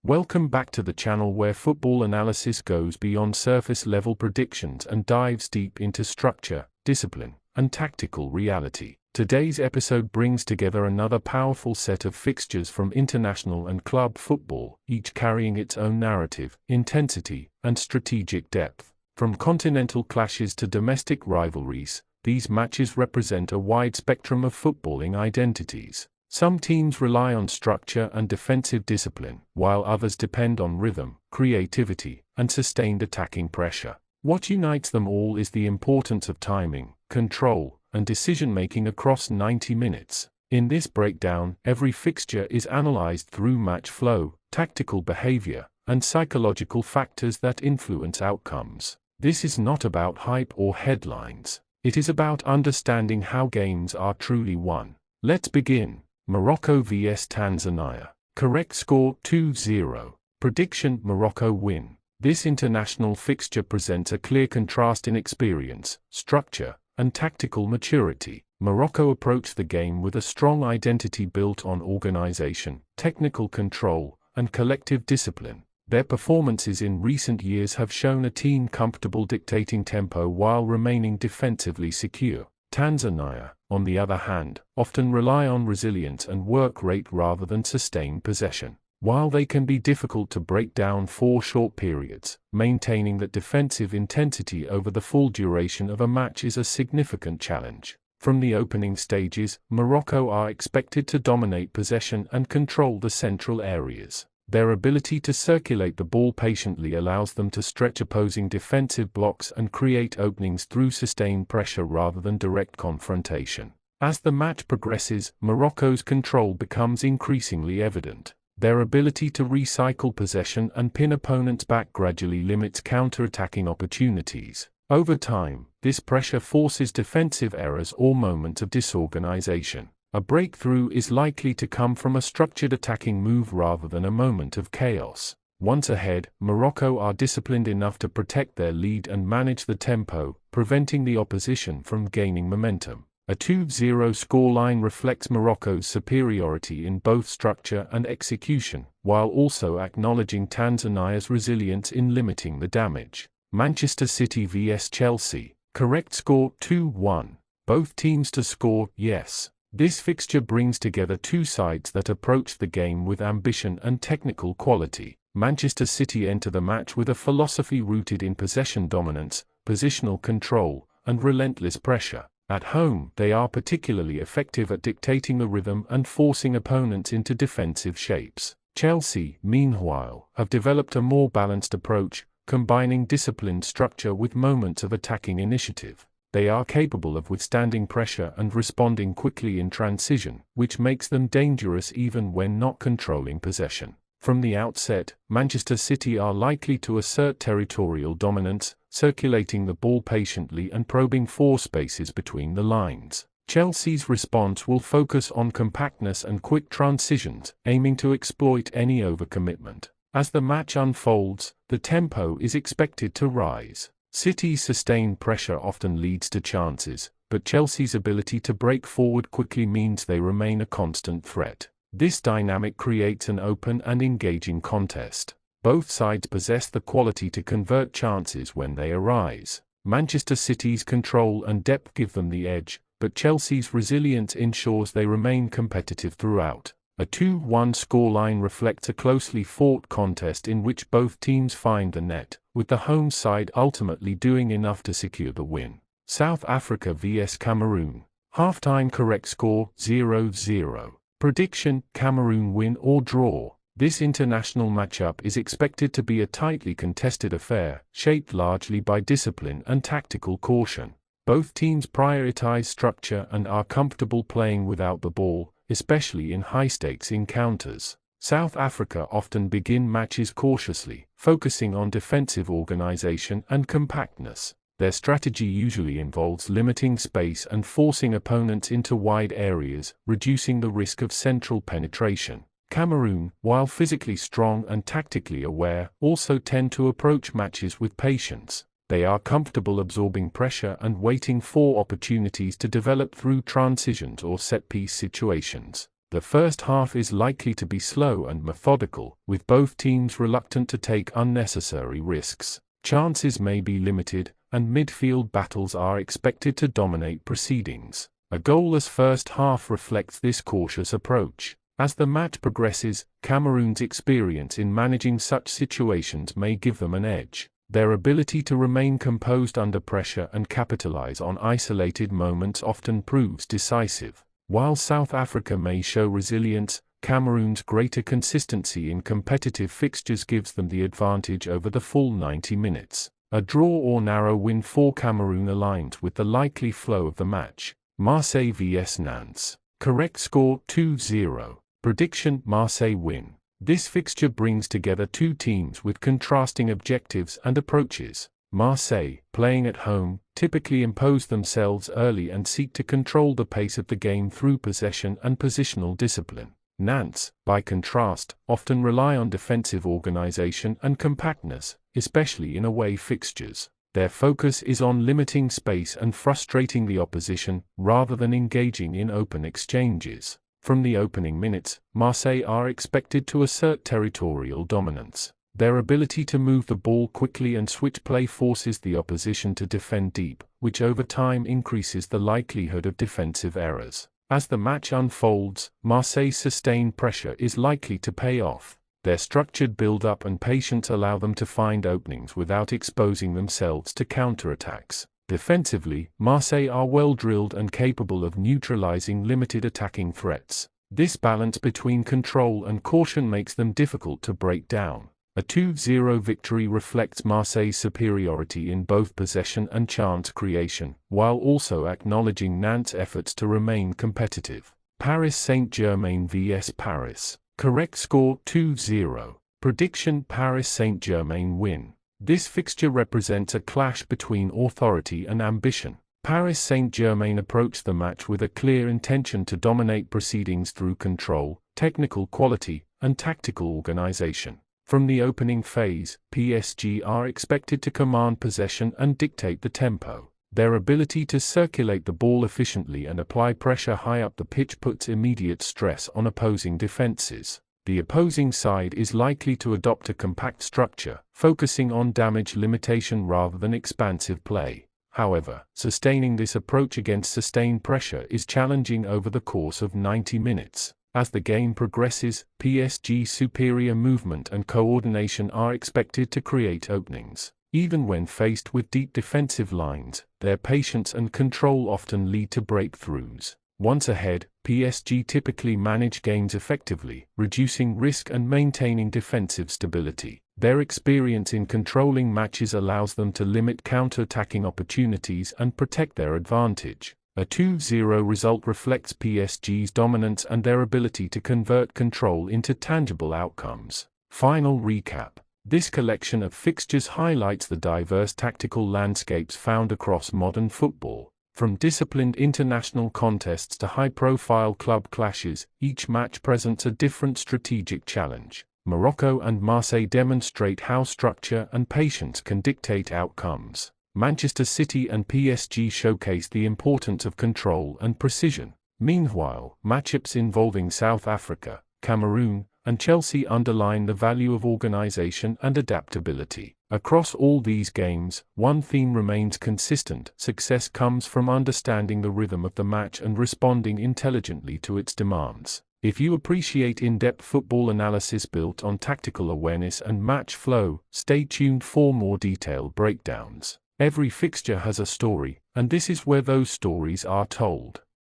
Welcome back to the channel where football analysis goes beyond surface-level predictions and dives deep into structure, discipline, and tactical reality. Today's episode brings together another powerful set of fixtures from international and club football, each carrying its own narrative, intensity, and strategic depth. From continental clashes to domestic rivalries, these matches represent a wide spectrum of footballing identities. Some teams rely on structure and defensive discipline, while others depend on rhythm, creativity, and sustained attacking pressure. What unites them all is the importance of timing, control, and decision-making across 90 minutes. In this breakdown, every fixture is analyzed through match flow, tactical behavior, and psychological factors that influence outcomes. This is not about hype or headlines. It is about understanding how games are truly won. Let's begin. Morocco vs Tanzania. Correct score 2-0. Prediction: Morocco win. This international fixture presents a clear contrast in experience, structure, and tactical maturity. Morocco approach the game with a strong identity built on organization, technical control, and collective discipline. Their performances in recent years have shown a team comfortable dictating tempo while remaining defensively secure. Tanzania, on the other hand, often rely on resilience and work rate rather than sustained possession. While they can be difficult to break down for short periods, maintaining that defensive intensity over the full duration of a match is a significant challenge. From the opening stages, Morocco are expected to dominate possession and control the central areas. Their ability to circulate the ball patiently allows them to stretch opposing defensive blocks and create openings through sustained pressure rather than direct confrontation. As the match progresses, Morocco's control becomes increasingly evident. Their ability to recycle possession and pin opponents back gradually limits counter-attacking opportunities. Over time, this pressure forces defensive errors or moments of disorganization. A breakthrough is likely to come from a structured attacking move rather than a moment of chaos. Once ahead, Morocco are disciplined enough to protect their lead and manage the tempo, preventing the opposition from gaining momentum. A 2-0 scoreline reflects Morocco's superiority in both structure and execution, while also acknowledging Tanzania's resilience in limiting the damage. Manchester City vs Chelsea. Correct score 2-1. Both teams to score yes. This fixture brings together two sides that approach the game with ambition and technical quality. Manchester City enter the match with a philosophy rooted in possession dominance, positional control, and relentless pressure. At home, they are particularly effective at dictating the rhythm and forcing opponents into defensive shapes. Chelsea, meanwhile, have developed a more balanced approach, combining disciplined structure with moments of attacking initiative. They are capable of withstanding pressure and responding quickly in transition, which makes them dangerous even when not controlling possession. From the outset, Manchester City are likely to assert territorial dominance, circulating the ball patiently and probing for spaces between the lines. Chelsea's response will focus on compactness and quick transitions, aiming to exploit any overcommitment. As the match unfolds, the tempo is expected to rise. City's sustained pressure often leads to chances, but Chelsea's ability to break forward quickly means they remain a constant threat. This dynamic creates an open and engaging contest. Both sides possess the quality to convert chances when they arise. Manchester City's control and depth give them the edge, but Chelsea's resilience ensures they remain competitive throughout. A 2-1 scoreline reflects a closely fought contest in which both teams find the net, with the home side ultimately doing enough to secure the win. South Africa vs Cameroon. Halftime correct score 0-0. Prediction: Cameroon win or draw. This international matchup is expected to be a tightly contested affair, shaped largely by discipline and tactical caution. Both teams prioritize structure and are comfortable playing without the ball, especially in high-stakes encounters. South Africa often begin matches cautiously, focusing on defensive organization and compactness. Their strategy usually involves limiting space and forcing opponents into wide areas, reducing the risk of central penetration. Cameroon, while physically strong and tactically aware, also tend to approach matches with patience. They are comfortable absorbing pressure and waiting for opportunities to develop through transitions or set-piece situations. The first half is likely to be slow and methodical, with both teams reluctant to take unnecessary risks. Chances may be limited, and midfield battles are expected to dominate proceedings. A goalless first half reflects this cautious approach. As the match progresses, Cameroon's experience in managing such situations may give them an edge. Their ability to remain composed under pressure and capitalize on isolated moments often proves decisive. While South Africa may show resilience, Cameroon's greater consistency in competitive fixtures gives them the advantage over the full 90 minutes. A draw or narrow win for Cameroon aligns with the likely flow of the match. Marseille vs Nantes. Correct score 2-0. Prediction: Marseille win. This fixture brings together two teams with contrasting objectives and approaches. Marseille, playing at home, typically impose themselves early and seek to control the pace of the game through possession and positional discipline. Nantes, by contrast, often rely on defensive organization and compactness, especially in away fixtures. Their focus is on limiting space and frustrating the opposition, rather than engaging in open exchanges. From the opening minutes, Marseille are expected to assert territorial dominance. Their ability to move the ball quickly and switch play forces the opposition to defend deep, which over time increases the likelihood of defensive errors. As the match unfolds, Marseille's sustained pressure is likely to pay off. Their structured build-up and patience allow them to find openings without exposing themselves to counterattacks. Defensively, Marseille are well-drilled and capable of neutralizing limited attacking threats. This balance between control and caution makes them difficult to break down. A 2-0 victory reflects Marseille's superiority in both possession and chance creation, while also acknowledging Nantes' efforts to remain competitive. Paris Saint-Germain vs Paris. Correct score 2-0. Prediction: Paris Saint-Germain win. This fixture represents a clash between authority and ambition. Paris Saint-Germain approach the match with a clear intention to dominate proceedings through control, technical quality, and tactical organization. From the opening phase, PSG are expected to command possession and dictate the tempo. Their ability to circulate the ball efficiently and apply pressure high up the pitch puts immediate stress on opposing defenses. The opposing side is likely to adopt a compact structure, focusing on damage limitation rather than expansive play. However, sustaining this approach against sustained pressure is challenging over the course of 90 minutes. As the game progresses, PSG's superior movement and coordination are expected to create openings. Even when faced with deep defensive lines, their patience and control often lead to breakthroughs. Once ahead, PSG typically manage games effectively, reducing risk and maintaining defensive stability. Their experience in controlling matches allows them to limit counter-attacking opportunities and protect their advantage. A 2-0 result reflects PSG's dominance and their ability to convert control into tangible outcomes. Final recap. This collection of fixtures highlights the diverse tactical landscapes found across modern football. From disciplined international contests to high-profile club clashes, each match presents a different strategic challenge. Morocco and Marseille demonstrate how structure and patience can dictate outcomes. Manchester City and PSG showcase the importance of control and precision. Meanwhile, matchups involving South Africa, Cameroon, and Chelsea underline the value of organization and adaptability. Across all these games, one theme remains consistent: success comes from understanding the rhythm of the match and responding intelligently to its demands. If you appreciate in-depth football analysis built on tactical awareness and match flow, stay tuned for more detailed breakdowns. Every fixture has a story, and this is where those stories are told.